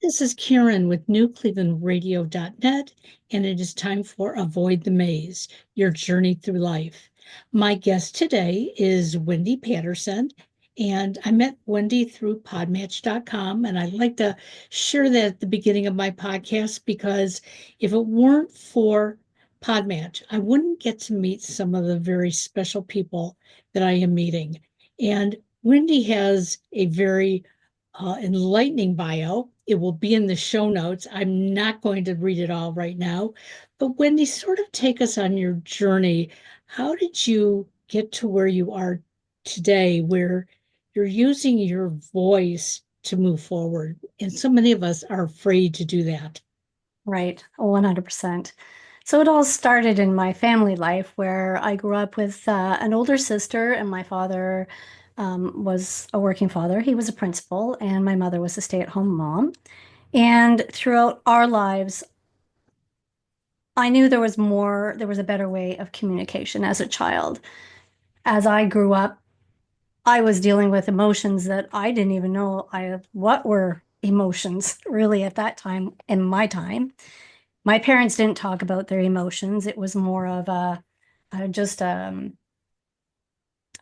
This is Karen with newclevelandradio.net, and it is time for Avoid the Maze, your journey through life. My guest today is Wendy Patterson, and I met Wendy through podmatch.com, and I'd like to share that at the beginning of my podcast because if it weren't for Podmatch, I wouldn't get to meet some of the very special people that I am meeting. And Wendy has a very enlightening bio. It will be in the show notes. I'm not going to read it all right now, but Wendy, sort of take us on your journey. How did you get to where you are today, where you're using your voice to move forward? And so many of us are afraid to do that. Right, 100%. So it all started in my family life where I grew up with an older sister, and my father was a working father. He was a principal, and my mother was a stay-at-home mom. And throughout our lives, I knew there was more, there was a better way of communication as a child. As I grew up, I was dealing with emotions that I didn't even know what were emotions really at that time in my time. My parents didn't talk about their emotions. It was more of just a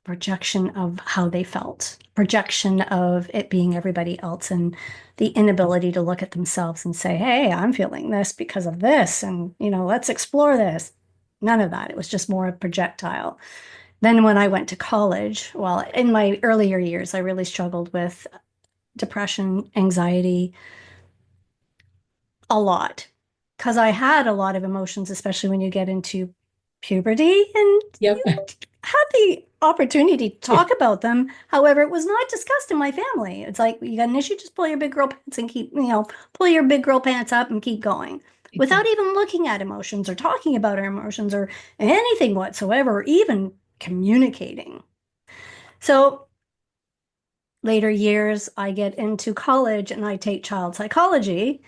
projection of how they felt, projection of it being everybody else, and the inability to look at themselves and say, "Hey, I'm feeling this because of this, and let's explore this." None of that. It was just more a projectile. Then when I went to college, well, in my earlier years, I really struggled with depression, anxiety, a lot because I had a lot of emotions, especially when you get into puberty and Yep. you had the opportunity to talk about them. However, it was not discussed in my family. It's like, you got an issue, just pull your big girl pants and pull your big girl pants up and keep going without Exactly. even looking at emotions or talking about our emotions or anything whatsoever, or even communicating. So later years, I get into college and I take child psychology.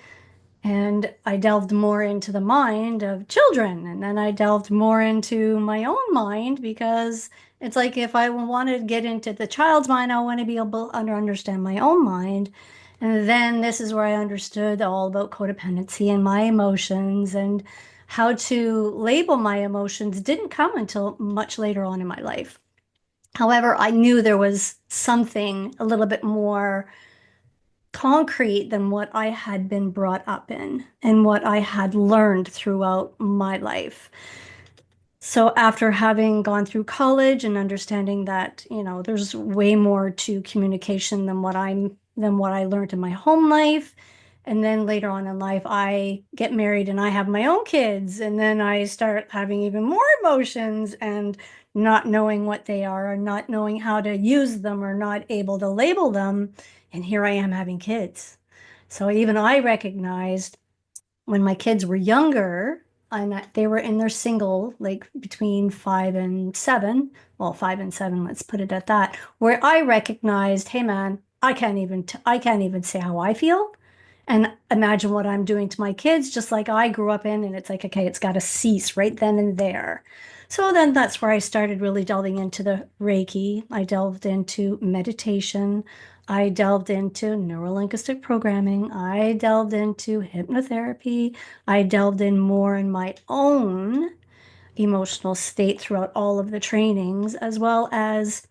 And I delved more into the mind of children. And then I delved more into my own mind because it's like if I want to get into the child's mind, I want to be able to understand my own mind. And then this is where I understood all about codependency and my emotions and how to label my emotions didn't come until much later on in my life. However, I knew there was something a little bit more concrete than what I had been brought up in and what I had learned throughout my life. So after having gone through college and understanding that, there's way more to communication than what I learned in my home life. And then later on in life, I get married and I have my own kids. And then I start having even more emotions and not knowing what they are, or not knowing how to use them, or not able to label them. And here I am having kids. So even I recognized when my kids were younger, and they were in their single, like between 5 and 7, well, 5 and 7, let's put it at that, where I recognized, hey man, I can't even say how I feel. And imagine what I'm doing to my kids, just like I grew up in. And it's like, okay, it's got to cease right then and there. So then that's where I started really delving into the Reiki. I delved into meditation. I delved into neuro linguistic programming. I delved into hypnotherapy. I delved in more in my own emotional state throughout all of the trainings, as well as,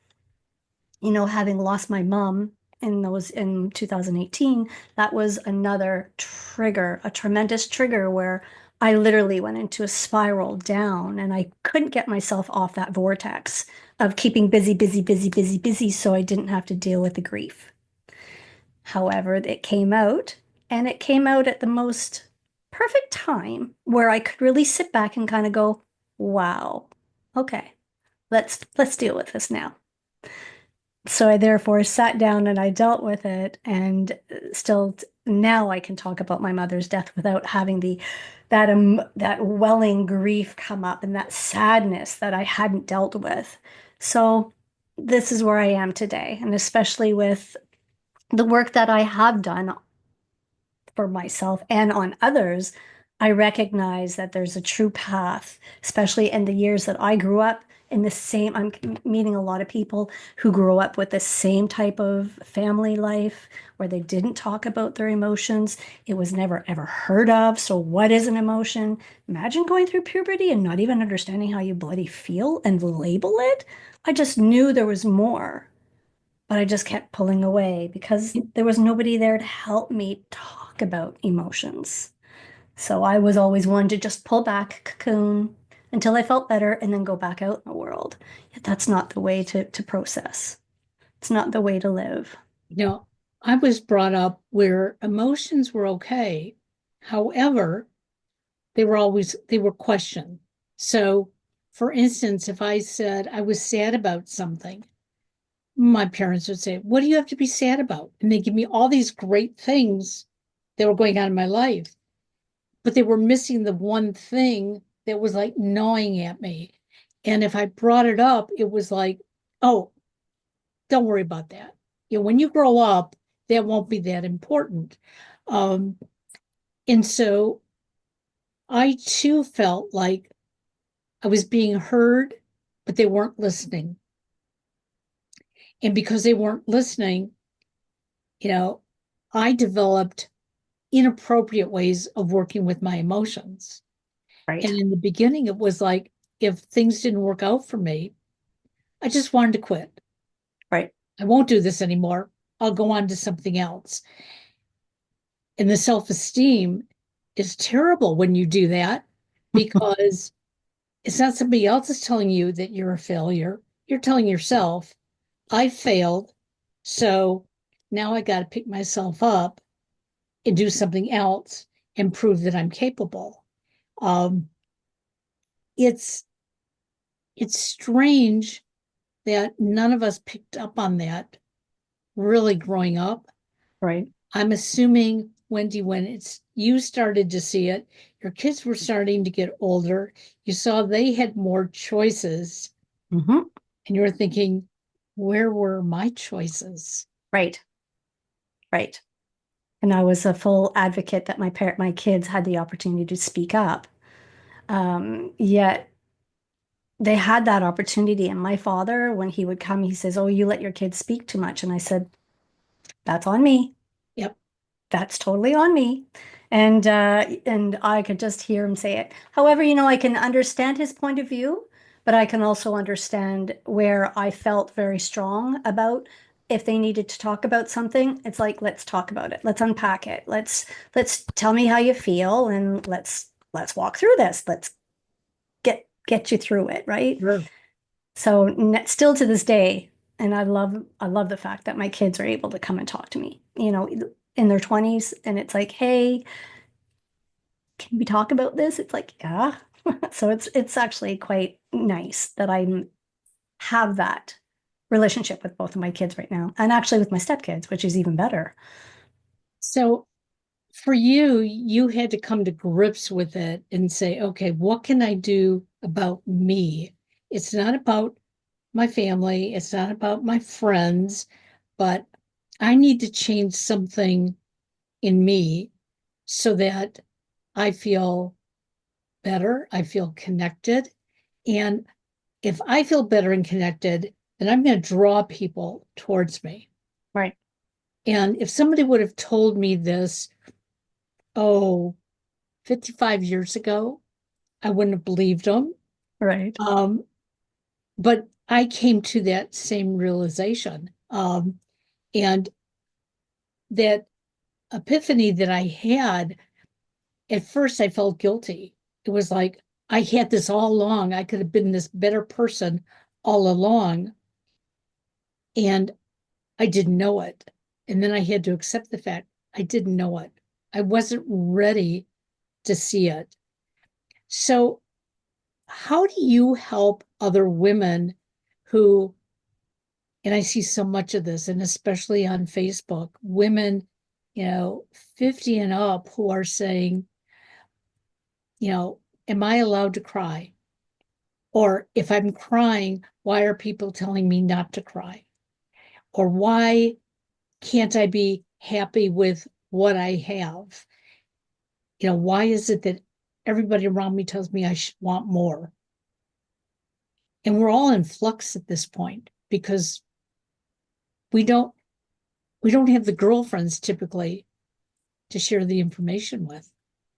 having lost my mom in 2018. That was another trigger, a tremendous trigger where I literally went into a spiral down and I couldn't get myself off that vortex of keeping busy, busy, busy, busy, busy, so I didn't have to deal with the grief. However, it came out, and it came out at the most perfect time where I could really sit back and kind of go, wow, okay, let's deal with this now. So I therefore sat down and I dealt with it, and still now I can talk about my mother's death without having that welling grief come up and that sadness that I hadn't dealt with. So this is where I am today, and especially with the work that I have done for myself and on others, I recognize that there's a true path, especially in the years that I grew up. in the same, I'm meeting a lot of people who grew up with the same type of family life where they didn't talk about their emotions. It was never ever heard of. So what is an emotion? Imagine going through puberty and not even understanding how you bloody feel and label it. I just knew there was more, but I just kept pulling away because there was nobody there to help me talk about emotions. So I was always one to just pull back, cocoon until I felt better and then go back out in the world. Yet that's not the way to process. It's not the way to live. You know, I was brought up where emotions were okay. However, they were questioned. So, for instance, if I said I was sad about something, my parents would say, "What do you have to be sad about?" And they give me all these great things that were going on in my life, but they were missing the one thing that was like gnawing at me. And if I brought it up, it was like, "Oh, don't worry about that. You know, when you grow up, that won't be that important." Um, and so I too felt like I was being heard, but they weren't listening. And because they weren't listening, you know, I developed inappropriate ways of working with my emotions. Right. And in the beginning, it was like if things didn't work out for me, I just wanted to quit. Right. I won't do this anymore. I'll go on to something else. And the self esteem is terrible when you do that because it's not somebody else is telling you that you're a failure. You're telling yourself, I failed. So now I got to pick myself up and do something else and prove that I'm capable. Um, it's it's strange that none of us picked up on that really growing up. Right. I'm assuming, Wendy, when it's you started to see it, your kids were starting to get older. You saw they had more choices, Hmm. and you were thinking, where were my choices? Right. Right. And I was a full advocate that my kids had the opportunity to speak up. Yet they had that opportunity. And my father, when he would come, he says, "Oh, you let your kids speak too much." And I said, "That's on me. Yep. That's totally on me." And I could just hear him say it. However, I can understand his point of view, but I can also understand where I felt very strong about if they needed to talk about something, it's like, let's talk about it. Let's unpack it. Let's tell me how you feel and let's walk through this. Let's get you through it, right? Sure. So still to this day, and I love the fact that my kids are able to come and talk to me, in their 20s, and it's like, "Hey, can we talk about this?" It's like, "Yeah." So it's actually quite nice that I have that relationship with both of my kids right now, and actually with my stepkids, which is even better. So for you, you had to come to grips with it and say, okay, what can I do about me? It's not about my family, it's not about my friends, but I need to change something in me so that I feel better, I feel connected. And if I feel better and connected, then I'm going to draw people towards me. Right. And if somebody would have told me this, oh, 55 years ago, I wouldn't have believed them. Right. Um, but I came to that same realization. And that epiphany that I had, at first, I felt guilty. It was like, I had this all along. I could have been this better person all along, and I didn't know it. And then I had to accept the fact I didn't know it. I wasn't ready to see it. So, how do you help other women who, and I see so much of this, and especially on Facebook, women, 50 and up who are saying, you know, am I allowed to cry? Or if I'm crying, why are people telling me not to cry? Or why can't I be happy with what I have? Why is it that everybody around me tells me I should want more? And we're all in flux at this point because we don't have the girlfriends typically to share the information with.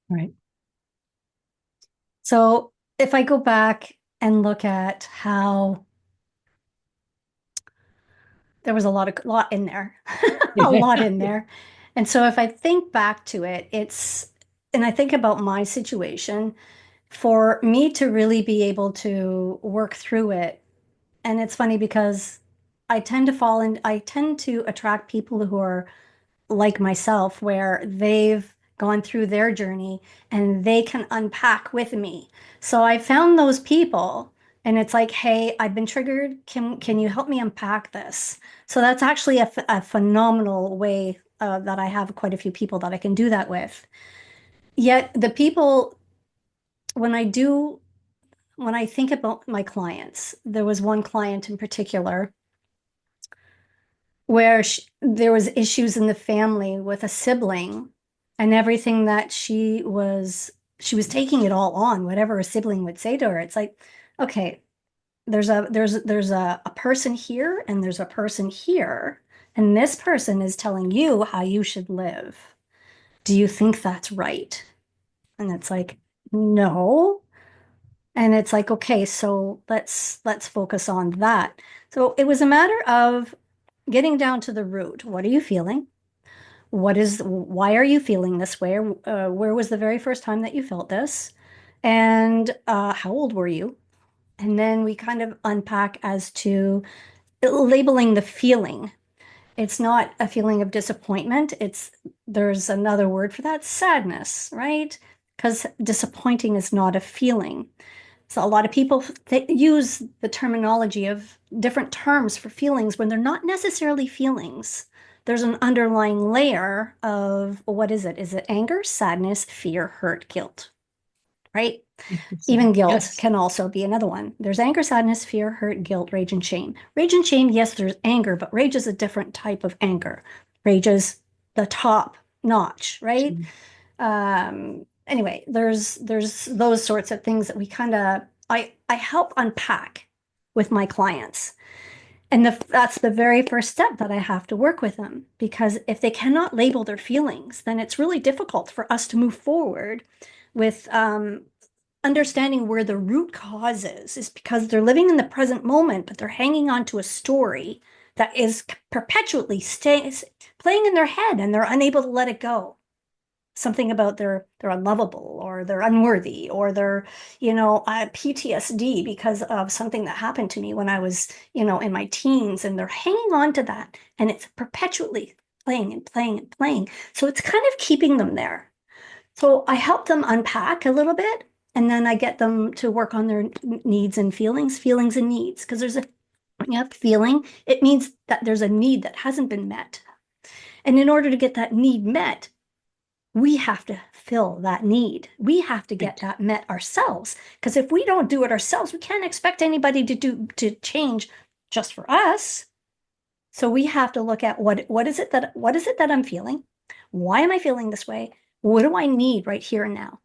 Right. So if I go back and look at how there was a lot in there, a lot in there. And so if I think back to it, and I think about my situation, for me to really be able to work through it. And it's funny because I tend to attract people who are like myself, where they've gone through their journey and they can unpack with me. So I found those people and it's like, hey, I've been triggered. Can you help me unpack this? So that's actually a phenomenal way that I have quite a few people that I can do that with. Yet the people, when I do, when I think about my clients, there was one client in particular where there was issues in the family with a sibling and everything that she was taking it all on, whatever a sibling would say to her. It's like, okay, there's a person here and there's a person here, and this person is telling you how you should live. Do you think that's right? And it's like, no. And it's like, okay, so let's focus on that. So it was a matter of getting down to the root. What are you feeling? Why are you feeling this way? Where was the very first time that you felt this? And how old were you? And then we kind of unpack as to labeling the feeling. It's not a feeling of disappointment. There's another word for that, sadness, right? Because disappointing is not a feeling. So a lot of people they use the terminology of different terms for feelings when they're not necessarily feelings. There's an underlying layer of, well, what is it? Is it anger, sadness, fear, hurt, guilt, right? Even Interesting. guilt Yes. can also be another one. There's anger, sadness, fear, hurt, guilt, rage, and shame. Rage and shame, yes, there's anger, but rage is a different type of anger. Rage is the top notch, right? Anyway, there's those sorts of things that we kind of I help unpack with my clients. And that's the very first step that I have to work with them, because if they cannot label their feelings, then it's really difficult for us to move forward with understanding where the root cause is because they're living in the present moment, but they're hanging on to a story that is perpetually stays playing in their head and they're unable to let it go. Something about they're unlovable or they're unworthy or they're PTSD because of something that happened to me when I was in my teens, and they're hanging on to that, and it's perpetually playing and playing and playing, so it's kind of keeping them there. So I help them unpack a little bit, and then I get them to work on their needs and feelings and needs, because when you have feeling, it means that there's a need that hasn't been met, and in order to get that need met, we have to fill that need. We have to get Right. that met ourselves. Because if we don't do it ourselves, we can't expect anybody to change just for us. So we have to look at what is it that I'm feeling? Why am I feeling this way? What do I need right here and now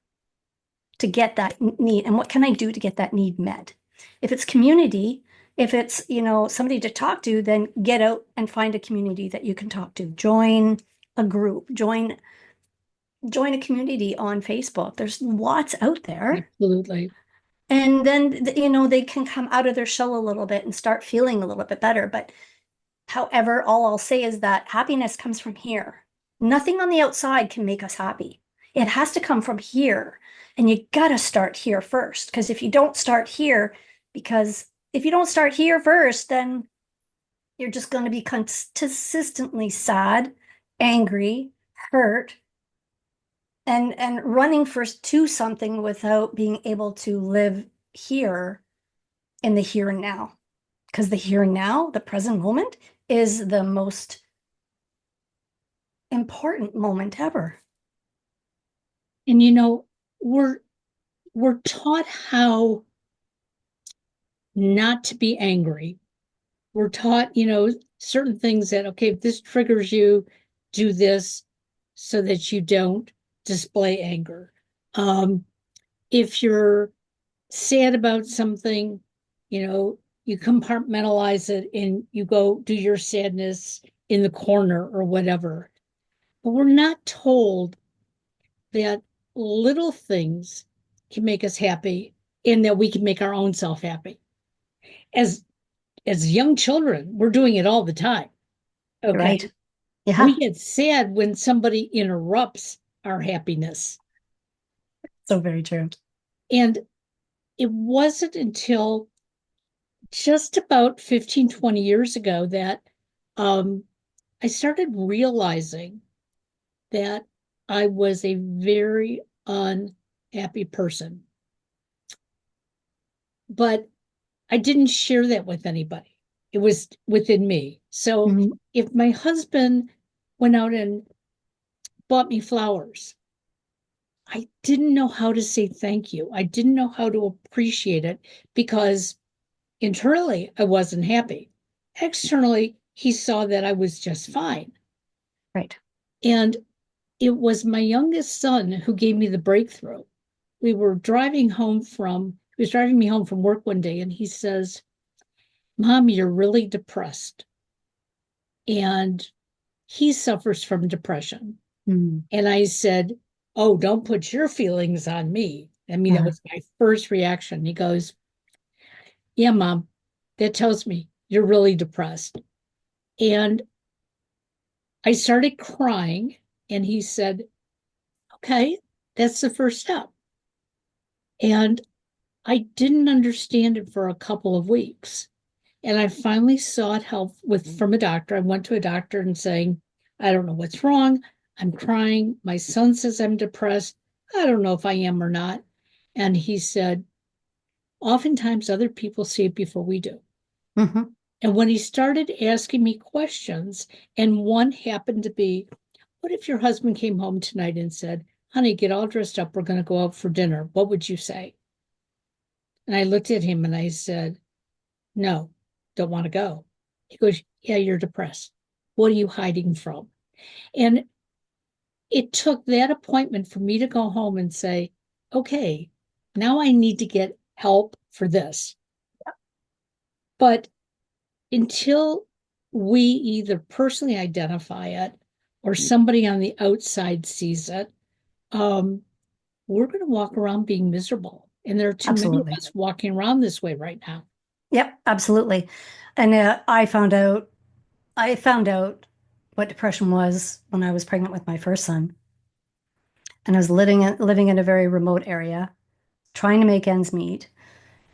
to get that need? And what can I do to get that need met? If it's community, if it's somebody to talk to, then get out and find a community that you can talk to. Join a group, join a community on Facebook. There's lots out there. Absolutely. And then, they can come out of their shell a little bit and start feeling a little bit better. But however, all I'll say is that happiness comes from here. Nothing on the outside can make us happy. It has to come from here. And you got to start here first. Because if you don't start here first, then you're just going to be consistently sad, angry, hurt, and running first to something without being able to live here in the here and now, because the here and now, the present moment, is the most important moment ever. And we're taught how not to be angry. We're taught, certain things that, okay, if this triggers you, do this so that you don't display anger. If you're sad about something, you compartmentalize it and you go do your sadness in the corner or whatever. But we're not told that little things can make us happy and that we can make our own self happy. As young children, we're doing it all the time. Okay. Right. Yeah. We get sad when somebody interrupts our happiness. So very true. And it wasn't until just about 15, 20 years ago that um, I started realizing that I was a very unhappy person. But I didn't share that with anybody. It was within me. So Mhm. if my husband went out and bought me flowers, I didn't know how to say thank you. I didn't know how to appreciate it because internally I wasn't happy. Externally, he saw that I was just fine. Right. And it was my youngest son who gave me the breakthrough. He was driving me home from work one day and he says, Mom, you're really depressed. And he suffers from depression. Mm. And I said, Oh, don't put your feelings on me. I mean, that Uh, was my first reaction. He goes, Yeah, Mom, that tells me you're really depressed. And I started crying. And he said, Okay, that's the first step. And I didn't understand it for a couple of weeks. And I finally sought help from a doctor. I went to a doctor and saying, I don't know what's wrong. I'm crying. My son says I'm depressed. I don't know if I am or not. And he said, oftentimes other people see it before we do. mhm. And when he started asking me questions, and one happened to be, what if your husband came home tonight and said, Honey, get all dressed up. We're going to go out for dinner. What would you say? And I looked at him and I said, No, don't want to go. He goes, Yeah, you're depressed. What are you hiding from? And it took that appointment for me to go home and say, Okay, now I need to get help for this. But until we either personally identify it or somebody on the outside sees it, um, we're going to walk around being miserable. And there are too many of Absolutely. us walking around this way right now. Yep, absolutely. And I found out what depression was when I was pregnant with my first son, and I was living in a very remote area, trying to make ends meet.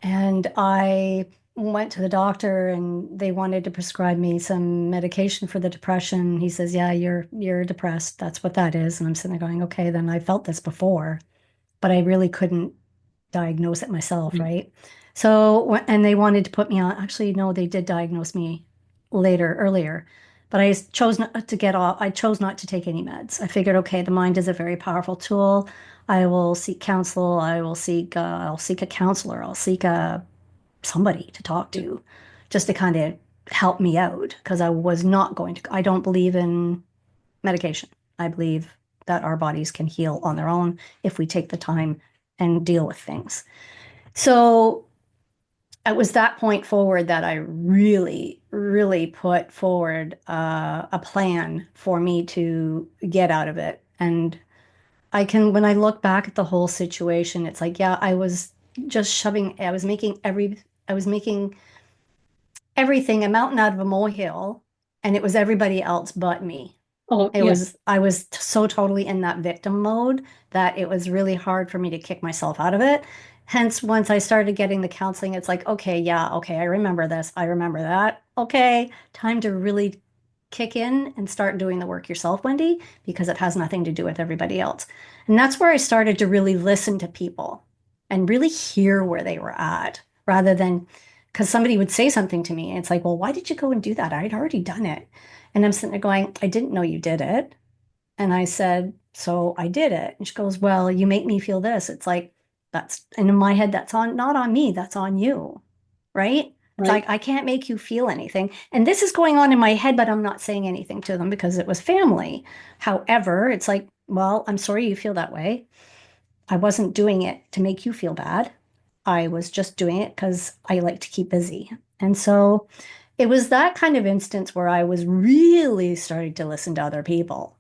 And I went to the doctor, and they wanted to prescribe me some medication for the depression. He says, "Yeah, you're depressed. That's what that is." And I'm sitting there going, "Okay, then I felt this before, but I really couldn't diagnose it myself, Right. right?" So, and they wanted to put me on, actually, no, they did diagnose me earlier, but I chose not to get off. I chose not to take any meds. I figured, okay, the mind is a very powerful tool. I will seek counsel. I'll seek a counselor. I'll seek somebody to talk Yeah. to just to kind of help me out because I was not going to, I don't believe in medication. I believe that our bodies can heal on their own if we take the time and deal with things. So it was that point forward that I really, really put forward a plan for me to get out of it. And when I look back at the whole situation, it's like, yeah, I was just I was making everything a mountain out of a molehill, and it was everybody else but me. Oh, yeah. I was so totally in that victim mode that it was really hard for me to kick myself out of it. Hence, once I started getting the counseling, it's like, okay, yeah, okay, I remember this, I remember that. Okay, time to really kick in and start doing the work yourself, Wendy, because it has nothing to do with everybody else. And that's where I started to really listen to people and really hear where they were at rather than because somebody would say something to me and it's like, well, why did you go and do that? I'd already done it. And I'm sitting there going, I didn't know you did it. And I said, so I did it. And she goes, well, you make me feel this. It's like, and in my head, that's not on me, that's on you. Right? It's Right. like, I can't make you feel anything. And this is going on in my head, but I'm not saying anything to them because it was family. However, it's like, well, I'm sorry you feel that way. I wasn't doing it to make you feel bad. I was just doing it because I like to keep busy. And so it was that kind of instance where I was really starting to listen to other people.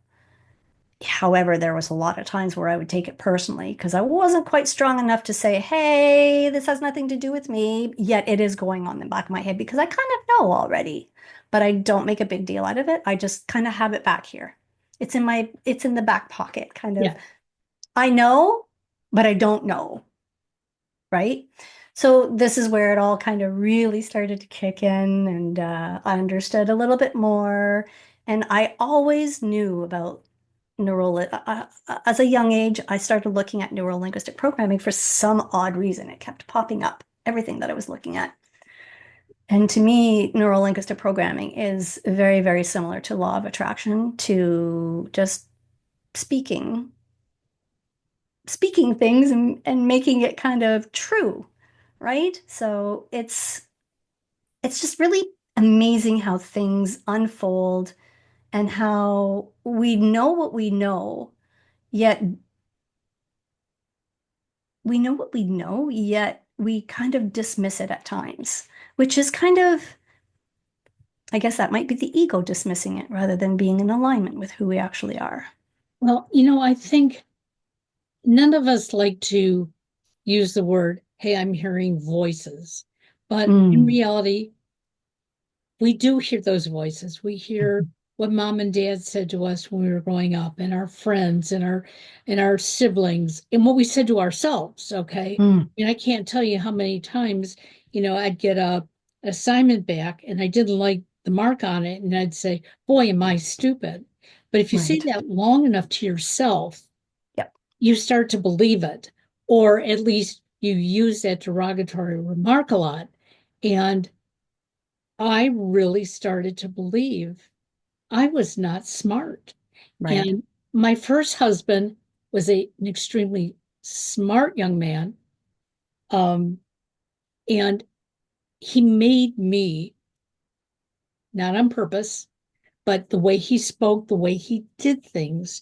However, there was a lot of times where I would take it personally because I wasn't quite strong enough to say, hey, this has nothing to do with me, yet it is going on in the back of my head because I kind of know already, but I don't make a big deal out of it. I just kind of have it back here. It's in the back pocket, kind of. Yeah. I know, but I don't know, right? So this is where it all kind of really started to kick in, and I understood a little bit more. And I always knew about as a young age, I started looking at neuro linguistic programming for some odd reason. It kept popping up, everything that I was looking at. And to me, neuro linguistic programming is very, very similar to law of attraction, to just speaking, speaking things and making it kind of true, right? So it's just really amazing how things unfold and how we know what we know, yet we know what we know, yet we kind of dismiss it at times, which is kind of, I guess that might be the ego dismissing it rather than being in alignment with who we actually are. Well, I think none of us like to use the word, hey, I'm hearing voices. But in Mm, reality, we do hear those voices. We hear what mom and dad said to us when we were growing up, and our friends and our siblings, and what we said to ourselves. Okay. mm, And I can't tell you how many times, I'd get an assignment back and I didn't like the mark on it, and I'd say, boy, am I stupid. But if you say right. that long enough to yourself, Yep. you start to believe it, or at least you use that derogatory remark a lot. And I really started to believe I was not smart. Right. And my first husband was an extremely smart young man. Um, and he made me, not on purpose, but the way he spoke, the way he did things,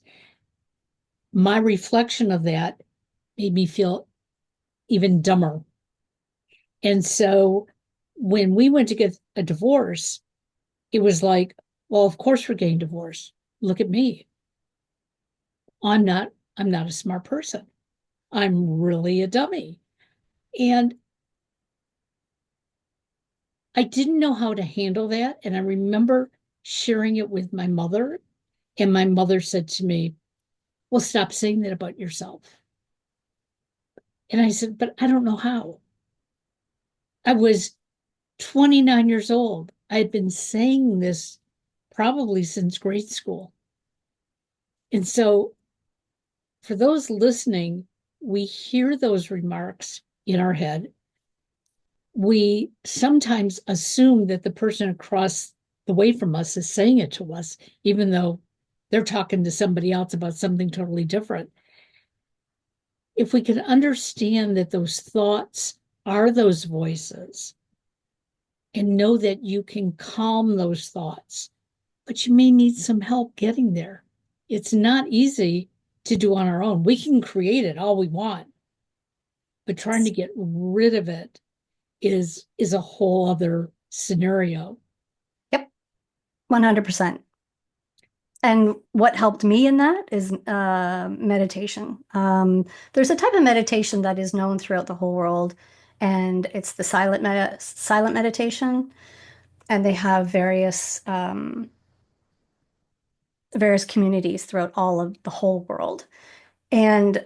my reflection of that made me feel even dumber. And so when we went to get a divorce, it was like, well, of course we're getting divorced. Look at me. I'm not a smart person. I'm really a dummy. And I didn't know how to handle that. And I remember sharing it with my mother. And my mother said to me, well, stop saying that about yourself. And I said, but I don't know how. I was 29 years old. I had been saying this probably since grade school. And so for those listening, we hear those remarks in our head. We sometimes assume that the person across the way from us is saying it to us, even though they're talking to somebody else about something totally different. If we can understand that those thoughts are those voices and know that you can calm those thoughts, but you may need some help getting there. It's not easy to do on our own. We can create it all we want, but trying to get rid of it is a whole other scenario. Yep. 100%. And what helped me in that is meditation. There's a type of meditation that is known throughout the whole world, and it's the silent meditation. And they have various communities throughout all of the whole world. And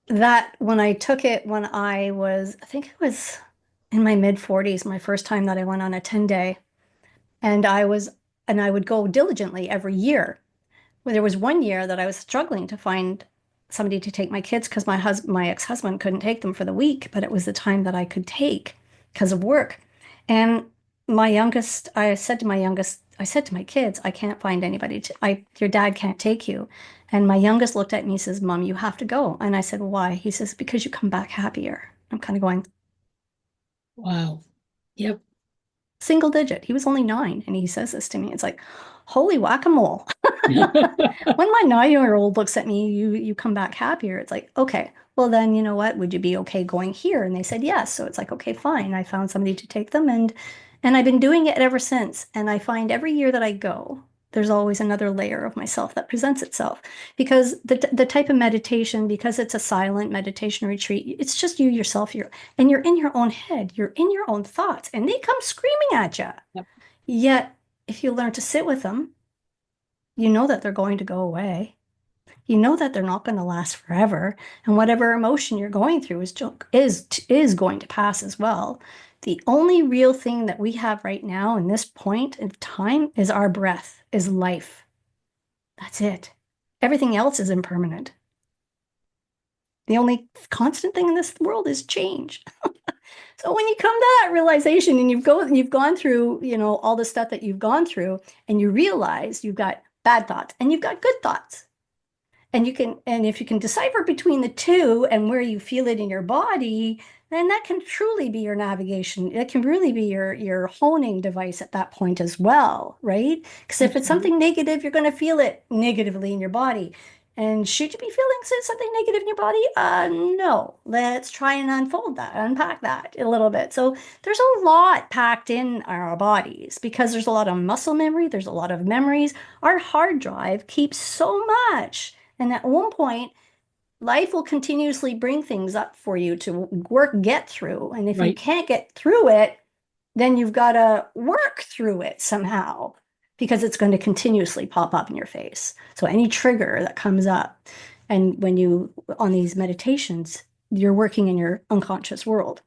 that when I took it when I think it was in my mid 40s, my first time that I went on a 10-day, and I would go diligently every year. Well, there was one year that I was struggling to find somebody to take my kids because my ex-husband couldn't take them for the week, but it was the time that I could take because of work. And I said to my kids, I can't find anybody your dad can't take you. And my youngest looked at me and says, Mom, you have to go. And I said, why? He says, because you come back happier. I'm kind of going, Wow. Yep. single digit. He was only 9, and he says this to me. It's like, holy whack-a-mole. When my 9-year-old looks at me, you come back happier. It's like, okay, well then, you know what? Would you be okay going here? And they said yes. So it's like, okay, fine. I found somebody to take them, and I've been doing it ever since. And I find every year that I go, there's always another layer of myself that presents itself. Because the type of meditation, because it's a silent meditation retreat, it's just you yourself, and you're in your own head, you're in your own thoughts, and they come screaming at you. Yep. Yet, if you learn to sit with them, you know that they're going to go away. You know that they're not going to last forever, and whatever emotion you're going through is going to pass as well. The only real thing that we have right now in this point of time is our breath, is life. That's it. Everything else is impermanent. The only constant thing in this world is change. So when you come to that realization and you've gone through, all the stuff that you've gone through, and you realize you've got bad thoughts and you've got good thoughts. And if you can decipher between the two and where you feel it in your body, then that can truly be your navigation. It can really be your honing device at that point as well, right? Because if That's it's right. something negative, you're going to feel it negatively in your body. And should you be feeling something negative in your body? No. Let's try and unpack that a little bit. So there's a lot packed in our bodies because there's a lot of muscle memory, there's a lot of memories. Our hard drive keeps so much. And at one point, life will continuously bring things up for you to get through. And if you Right. can't get through it, then you've got to work through it somehow because it's going to continuously pop up in your face. So any trigger that comes up, and when you, on these meditations, you're working in your unconscious world.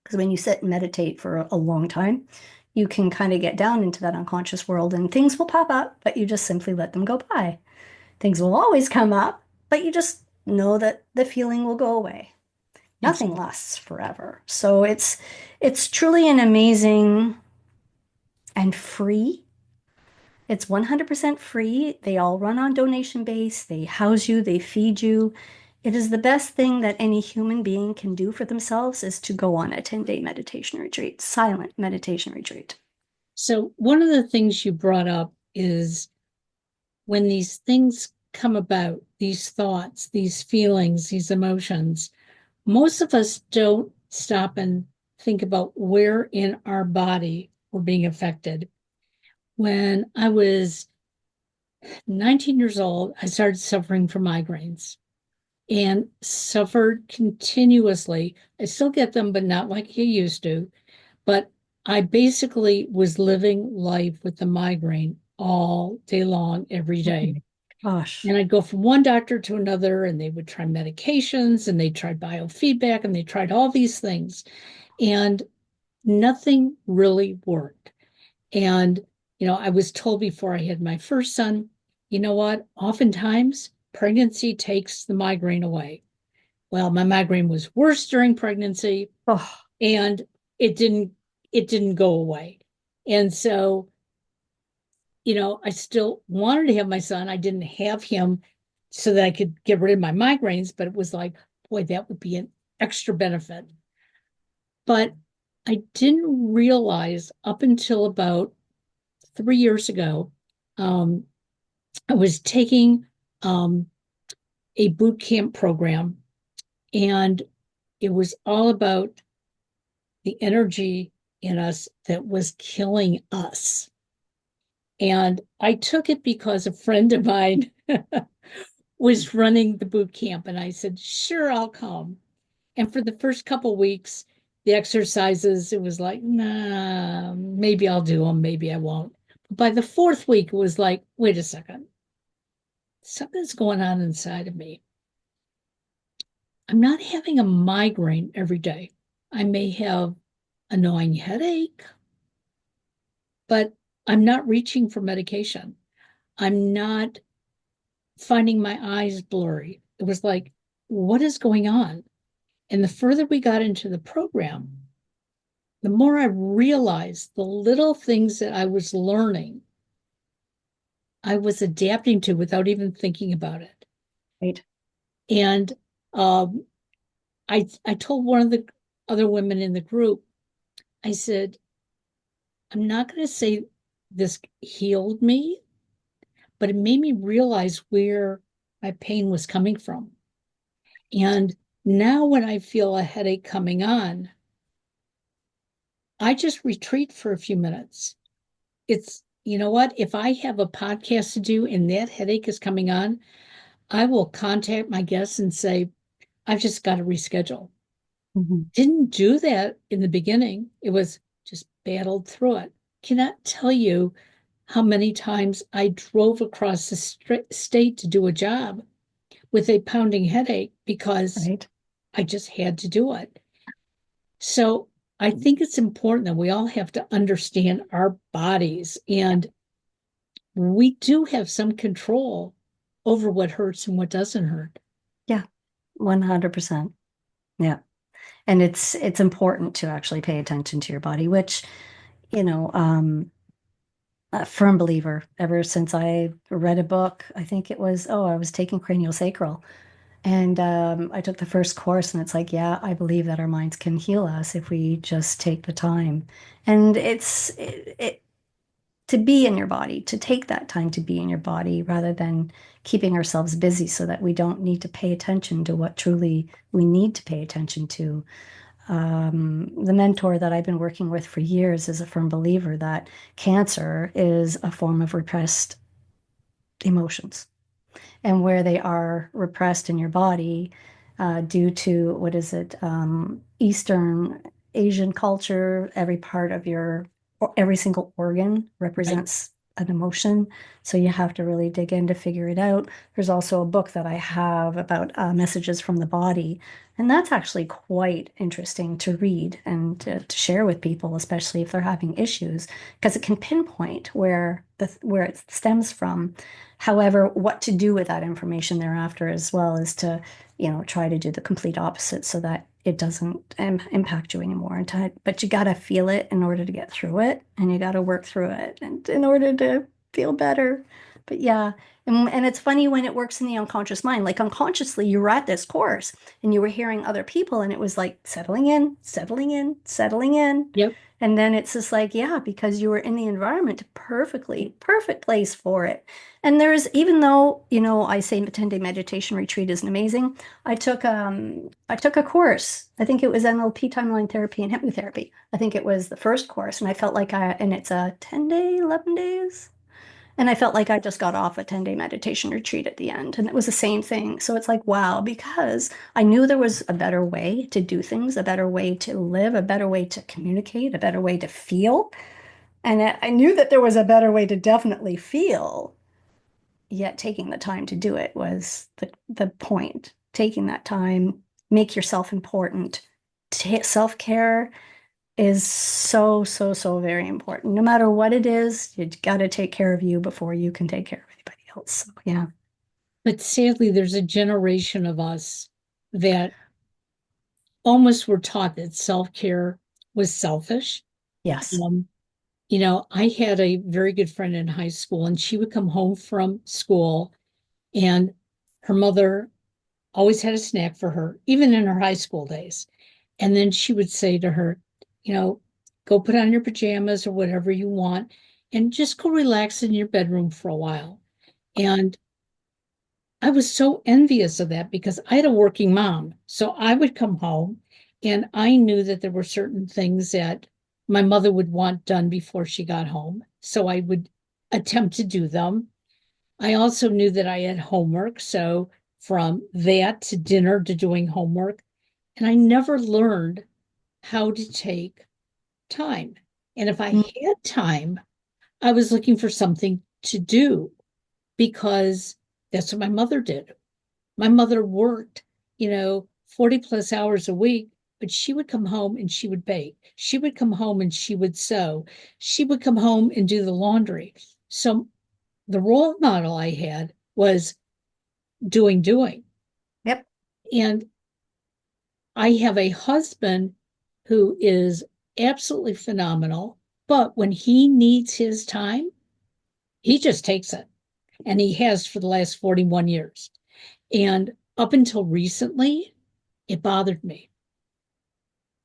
Because when you sit and meditate for a long time, you can kind of get down into that unconscious world and things will pop up, but you just simply let them go by. Things will always come up, but you just know that the feeling will go away. Nothing Exactly. lasts forever. So it's truly an amazing and free. It's 100% free. They all run on donation base. They house you, they feed you. It is the best thing that any human being can do for themselves is to go on a 10-day meditation retreat, silent meditation retreat. So one of the things you brought up is when these things come about, these thoughts, these feelings, these emotions, most of us don't stop and think about where in our body we're being affected. When I was 19 years old, I started suffering from migraines and suffered continuously. I still get them, but not like I used to. But I basically was living life with the migraine all day long, every day. Gosh. And I'd go from one doctor to another, and they would try medications and they tried biofeedback and they tried all these things. And nothing really worked. And, I was told before I had my first son, you know what? Oftentimes, pregnancy takes the migraine away. Well, my migraine was worse during pregnancy, Oh, and it didn't it didn't go away. And so, I still wanted to have my son. I didn't have him so that I could get rid of my migraines, but it was like, boy, that would be an extra benefit. But I didn't realize up until about 3 years ago, um, I was taking um, a boot camp program, and it was all about the energy in us that was killing us. And I took it because a friend of mine was running the boot camp, and I said, sure, I'll come. And for the first couple of weeks, the exercises, it was like, nah, maybe I'll do them, maybe I won't. But by the fourth week, it was like, wait a second, something's going on inside of me. I'm not having a migraine every day. I may have a gnawing headache, but I'm not reaching for medication. I'm not finding my eyes blurry. It was like, what is going on? And the further we got into the program, the more I realized the little things that I was learning, I was adapting to without even thinking about it. right. And um, I told one of the other women in the group, I said, I'm not going to say this healed me, but it made me realize where my pain was coming from. And now when I feel a headache coming on, I just retreat for a few minutes. It's, you know what? If I have a podcast to do and that headache is coming on, I will contact my guests and say, I've just got to reschedule. Mhm. Didn't do that in the beginning. It was just battled through it. Cannot tell you how many times I drove across the state to do a job with a pounding headache because Right. I just had to do it. So I think it's important that we all have to understand our bodies, and we do have some control over what hurts and what doesn't hurt. Yeah, 100%. Yeah. And it's important to actually pay attention to your body, which, you know, a firm believer ever since I read a book. I think it was, I was taking craniosacral. And I took the first course, and it's like, yeah, I believe that our minds can heal us if we just take the time. And it to be in your body, to take that time to be in your body rather than keeping ourselves busy so that we don't need to pay attention to what truly we need to pay attention to. The mentor that I've been working with for years is a firm believer that cancer is a form of repressed emotions, and where they are repressed in your body due to what is it, Eastern Asian culture, every part of every single organ Right. represents an emotion. So you have to really dig in to figure it out. There's also a book that I have about messages from the body. And that's actually quite interesting to read and to share with people, especially if they're having issues, because it can pinpoint where it stems from. However, what to do with that information thereafter as well is to, try to do the complete opposite so that it doesn't impact you anymore. But you got to feel it in order to get through it, and you got to work through it and in order to feel better. But yeah, and it's funny when it works in the unconscious mind. Like unconsciously, you were at this course and you were hearing other people, and it was like settling in, settling in, settling in. Yep. And then it's just like, yeah, because you were in the environment perfect place for it. And there's, even though, I say the 10-day meditation retreat isn't amazing, I took a course. I think it was NLP, timeline therapy, and hypnotherapy. I think it was the first course, and I felt like and it's a 10-day, 11 days. And I felt like I just got off a 10-day meditation retreat at the end. And it was the same thing. So it's like, wow, because I knew there was a better way to do things, a better way to live, a better way to communicate, a better way to feel. And I knew that there was a better way to definitely feel, yet taking the time to do it was the point. Taking that time, make yourself important. Self-care is so, so, so very important. No matter what it is, you got to take care of you before you can take care of anybody else. So, yeah. But sadly, there's a generation of us that almost were taught that self-care was selfish. Yes. Um, I had a very good friend in high school, and she would come home from school, and her mother always had a snack for her, even in her high school days. And then she would say to her, you know, go put on your pajamas or whatever you want and just go relax in your bedroom for a while. And I was so envious of that because I had a working mom. So I would come home and I knew that there were certain things that my mother would want done before she got home. So I would attempt to do them. I also knew that I had homework. So from that to dinner to doing homework. And I never learned how to take time. And if I Mm. had time, I was looking for something to do because that's what my mother did. My mother worked, 40 plus hours a week, but she would come home and she would bake. She would come home and she would sew. She would come home and do the laundry. So the role model I had was doing. Yep. And I have a husband who is absolutely phenomenal, but when he needs his time, he just takes it. And he has for the last 41 years. And up until recently, it bothered me.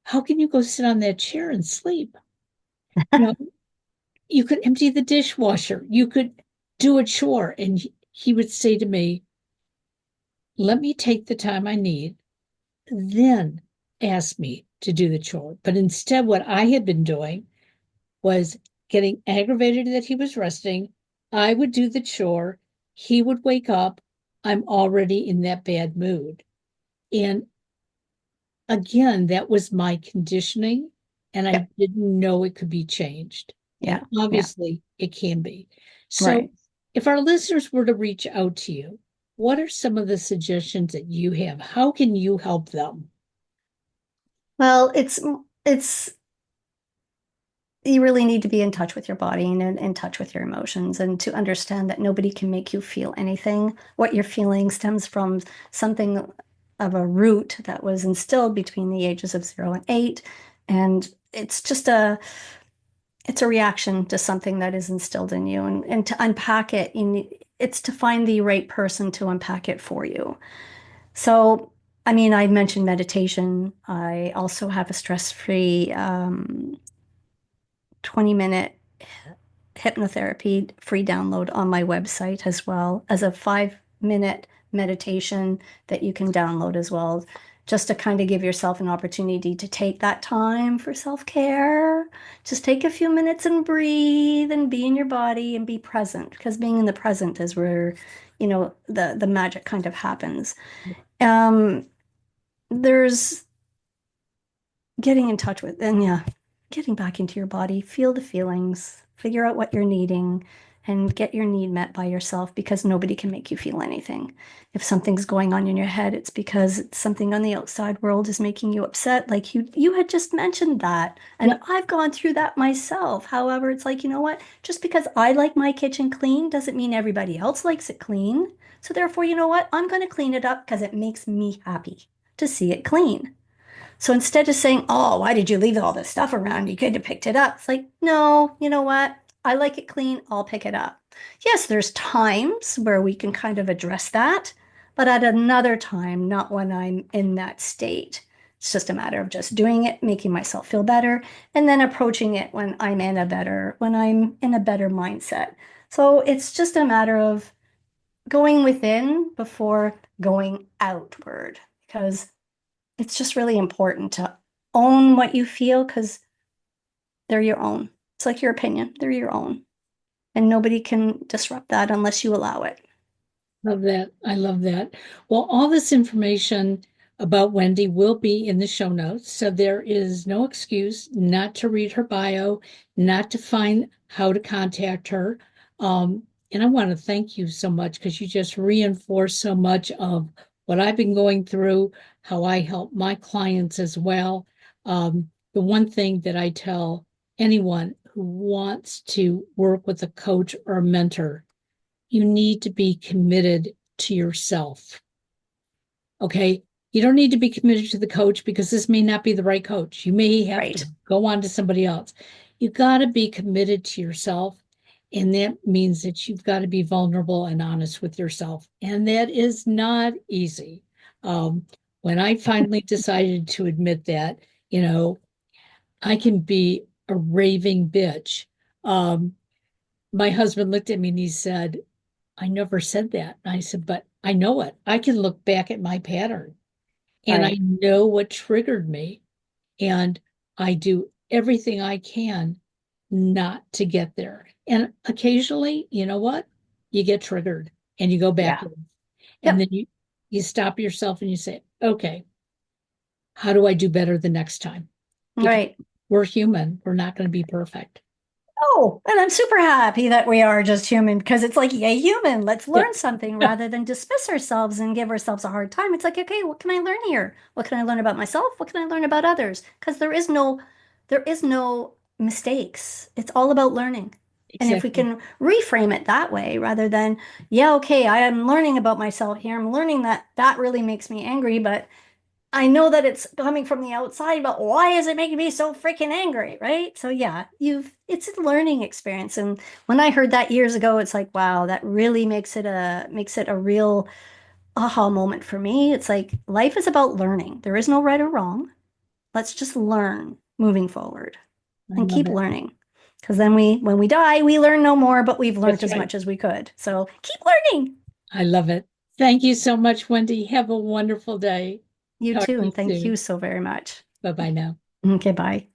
How can you go sit on that chair and sleep? You know, you could empty the dishwasher. You could. do a chore. And he would say to me, let me take the time I need, then ask me to do the chore. But instead, what I had been doing was getting aggravated that he was resting. I would do the chore. He would wake up. I'm already in that bad mood. And again, that was my conditioning, and I Yep. didn't know it could be changed. And Yeah. Yeah. obviously, it can be. So, Right. if our listeners were to reach out to you, what are some of the suggestions that you have? How can you help them? Well, it's you really need to be in touch with your body and in touch with your emotions and to understand that nobody can make you feel anything. What you're feeling stems from something of a root that was instilled between the ages of 0 and 8. And it's a reaction to something that is instilled in you. And to unpack it, it's to find the right person to unpack it for you. So, I mean, I mentioned meditation. I also have a stress-free 20-minute hypnotherapy free download on my website, as well as a 5-minute meditation that you can download as well, just to kind of give yourself an opportunity to take that time for self-care. Just take a few minutes and breathe and be in your body and be present, because being in the present is where, the magic kind of happens. Um, there's getting in touch with, and yeah, getting back into your body, feel the feelings, figure out what you're needing, and get your need met by yourself, because nobody can make you feel anything. If something's going on in your head, it's because it's something on the outside world is making you upset. Like you had just mentioned that. And Yep. I've gone through that myself. However, it's like, you know what? Just because I like my kitchen clean doesn't mean everybody else likes it clean. So therefore, you know what? I'm going to clean it up because it makes me happy to see it clean. So instead of saying, oh, why did you leave all this stuff around? You could have picked it up. It's like, no, you know what? I like it clean. I'll pick it up. Yes, there's times where we can kind of address that, but at another time, not when I'm in that state. It's just a matter of just doing it, making myself feel better, and then approaching it when I'm in a better mindset. So it's just a matter of going within before going outward, because it's just really important to own what you feel, because they're your own. It's like your opinion, they're your own. And nobody can disrupt that unless you allow it. Love that. I love that. Well, all this information about Wendy will be in the show notes. So there is no excuse not to read her bio, not to find how to contact her. And I want to thank you so much because you just reinforced so much of what I've been going through, how I help my clients as well. The one thing that I tell anyone who wants to work with a coach or a mentor, you need to be committed to yourself. Okay. You don't need to be committed to the coach because this may not be the right coach. You may have to Right. go on to somebody else. You got to be committed to yourself. And that means that you've got to be vulnerable and honest with yourself. And that is not easy. Um, when I finally decided to admit that, you know, I can be a raving bitch. Um, my husband looked at me and he said, I never said that. And I said, but I know it. I can look back at my pattern and I Right. know what triggered me. And I do everything I can not to get there. And occasionally, you know what? You get triggered and you go Yeah. backwards. And Yep. then you stop yourself and you say, okay, how do I do better the next time? Because Right. we're human. We're not going to be perfect. Oh, and I'm super happy that we are just human, because it's like, yay, human. Let's Yeah. learn something rather than dismiss ourselves and give ourselves a hard time. It's like, okay, what can I learn here? What can I learn about myself? What can I learn about others? Because there is no mistakes. It's all about learning. And if we Exactly. can reframe it that way rather than, yeah, okay, I am learning about myself here. I'm learning that that really makes me angry, but I know that it's coming from the outside, but why is it making me so freaking angry, right? So yeah, it's a learning experience. And when I heard that years ago, it's like, wow, that really makes it a real aha moment for me. It's like life is about learning. There is no right or wrong. Let's just learn moving forward I and love keep it. learning. Because then when we die, we learn no more, but we've learned That's as right. much as we could. So keep learning. I love it. Thank you so much, Wendy. Have a wonderful day. You Talk too, to you and thank you soon. so very much. Bye bye now. Okay, bye.